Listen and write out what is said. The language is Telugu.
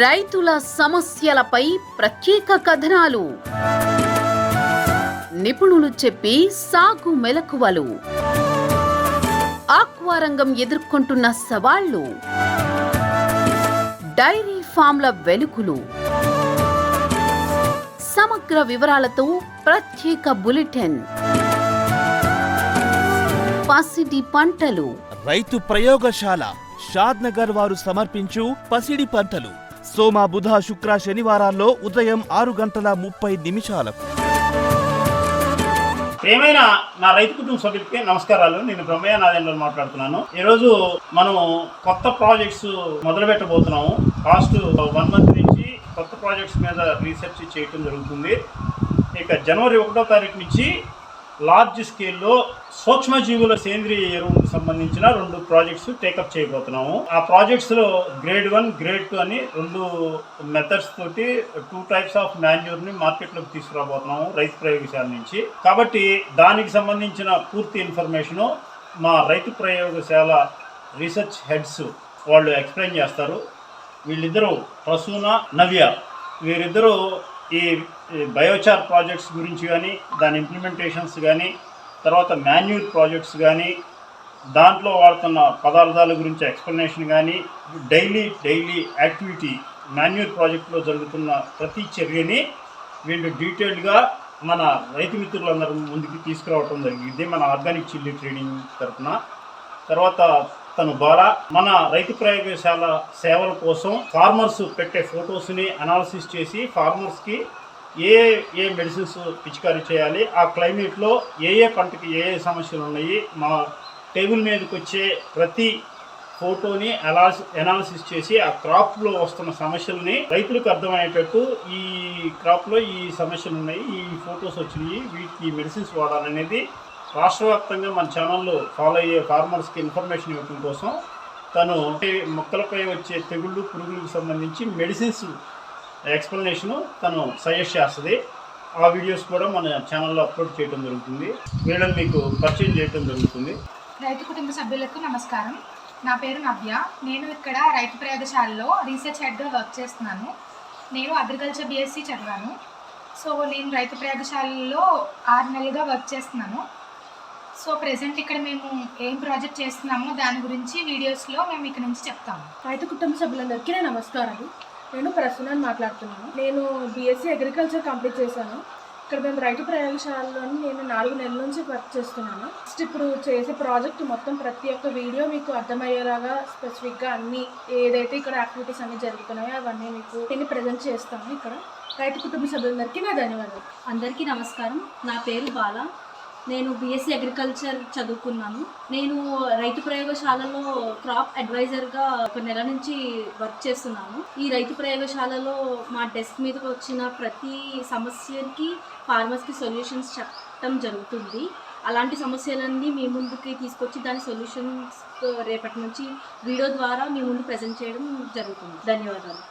రైతుల సమస్యలపై ప్రత్యేక కథనాలు, నిపుణులు చెప్పి సాగు మెలకువలు, ఆక్వా రంగం ఎదుర్కొంటున్న సవాళ్లు, డైరీ ఫామ్ల వెలుగులు, సమగ్ర వివరాలతో ప్రత్యేక బులెటిన్. పసిడి పంటలు. రైతు ప్రయోగశాల షాద్నగర్ వారు సమర్పించు పసిడి పంటలు సోమ, బుధ, శుక్ర, శనివారాల్లో ఉదయం 6:30 ఏమైనా నా రైతు కుటుంబ సభ్యులకి నమస్కారాలు. నేను బ్రహ్మయ్య నాదేంద్ర మాట్లాడుతున్నాను. ఈరోజు మనము కొత్త ప్రాజెక్ట్స్ మొదలు పెట్టబోతున్నాము. లాస్ట్ 1 month నుంచి కొత్త ప్రాజెక్ట్స్ మీద రీసెర్చ్ చేయటం జరుగుతుంది. ఇక జనవరి 1వ తారీఖు నుంచి లార్జ్ స్కేల్లో సూక్ష్మజీవుల సేంద్రియ ఎరువులకు సంబంధించిన 2 ప్రాజెక్ట్స్ టేకప్ చేయబోతున్నాము. ఆ ప్రాజెక్ట్స్లో గ్రేడ్ 1, గ్రేడ్ 2 అని 2 మెథడ్స్ తోటి 2 types ఆఫ్ మాన్యూర్ని మార్కెట్లోకి తీసుకురాబోతున్నాము రైతు ప్రయోగశాల నుంచి. కాబట్టి దానికి సంబంధించిన పూర్తి ఇన్ఫర్మేషను మా రైతు ప్రయోగశాల రీసెర్చ్ హెడ్స్ వాళ్ళు ఎక్స్ప్లెయిన్ చేస్తారు. వీళ్ళిద్దరూ ప్రసూన, నవ్య, వీరిద్దరూ ఈ బయోచార్ ప్రాజెక్ట్స్ గురించి కానీ, దాని ఇంప్లిమెంటేషన్స్ కానీ, తర్వాత మాన్యూర్ ప్రాజెక్ట్స్ కానీ, దాంట్లో వాడుతున్న పదార్థాల గురించి ఎక్స్ప్లెనేషన్ కానీ, డైలీ యాక్టివిటీ మాన్యూర్ ప్రాజెక్ట్లో జరుగుతున్న ప్రతి చర్యని వీళ్ళు డీటెయిల్డ్గా మన రైతు మిత్రులందరూ ముందుకు తీసుకురావటం జరిగింది మన ఆర్గానిక్ చిల్లీ ట్రేడింగ్ తరఫున. తర్వాత తను బాల మన రైతు ప్రయోగశాల సేవల కోసం ఫార్మర్స్ పెట్టే ఫొటోస్ని అనాలిసిస్ చేసి ఫార్మర్స్కి ఏ మెడిసిన్స్ పిచికారీ చేయాలి, ఆ క్లైమేట్లో ఏ పంటకి ఏ సమస్యలు ఉన్నాయి, మా టేబుల్ మీదకి వచ్చే ప్రతి ఫోటోని అనాలిసిస్ చేసి ఆ క్రాప్లో వస్తున్న సమస్యలని రైతులకు అర్థమయ్యేటట్టు, ఈ క్రాప్లో ఈ సమస్యలు ఉన్నాయి, ఈ ఫొటోస్ వచ్చినాయి, వీటికి మెడిసిన్స్ వాడాలనేది రాష్ట్ర వ్యాప్తంగా మన ఛానల్లో ఫాలో అయ్యే ఫార్మర్స్కి ఇన్ఫర్మేషన్ ఇవ్వడం కోసం తను మొక్కలపై వచ్చే తెగుళ్ళు, పురుగులకు సంబంధించి మెడిసిన్స్ ఎక్స్ప్లెనేషను తను సజెస్ట్ చేస్తుంది. ఆ వీడియోస్ కూడా మన ఛానల్లో అప్లోడ్ చేయడం జరుగుతుంది. వీళ్ళని మీకు పరిచయం చేయడం జరుగుతుంది. రైతు కుటుంబ సభ్యులకు నమస్కారం. నా పేరు నవ్య. నేను ఇక్కడ రైతు ప్రయోగశాలలో రీసెర్చ్ హెడ్గా వర్క్ చేస్తున్నాను. నేను అగ్రికల్చర్ BSc చదివాను. సో నేను రైతు ప్రయోగశాలలో 6 నెలలుగా వర్క్ చేస్తున్నాను. సో ప్రెసెంట్ ఇక్కడ మేము ఏం ప్రాజెక్ట్ చేస్తున్నామో దాని గురించి వీడియోస్లో మేము ఇక్కడ నుంచి చెప్తాము. రైతు కుటుంబ సభ్యులందరికీ నమస్కారాలు. నేను ప్రసూనాన్ని మాట్లాడుతున్నాను. నేను BSc అగ్రికల్చర్ కంప్లీట్ చేశాను. ఇక్కడ మేము రైతు ప్రయోగశాలలో నేను 4 నెలల నుంచి వర్క్ చేస్తున్నాను. నెక్స్ట్ ఇప్పుడు చేసే ప్రాజెక్ట్ మొత్తం ప్రతి ఒక్క వీడియో మీకు అర్థమయ్యేలాగా స్పెసిఫిక్గా అన్ని ఏదైతే ఇక్కడ యాక్టివిటీస్ అన్ని జరుగుతున్నాయో అవన్నీ మీకు నేను ప్రజెంట్ చేస్తాను. ఇక్కడ రైతు కుటుంబ సభ్యులందరికీ నా ధన్యవాదాలు. అందరికీ నమస్కారం. నా పేరు బాల. నేను BSc అగ్రికల్చర్ చదువుకున్నాను. నేను రైతు ప్రయోగశాలలో క్రాప్ అడ్వైజర్గా 1 నెల నుంచి వర్క్ చేస్తున్నాను. ఈ రైతు ప్రయోగశాలలో మా డెస్క్ మీదకి వచ్చిన ప్రతి సమస్యకి ఫార్మర్స్కి సొల్యూషన్స్ చెప్పడం జరుగుతుంది. అలాంటి సమస్యలన్నీ మీ ముందుకి తీసుకొచ్చి దాని సొల్యూషన్స్ రేపటి నుంచి వీడియో ద్వారా మీ ముందు ప్రజెంట్ చేయడం జరుగుతుంది. ధన్యవాదాలు.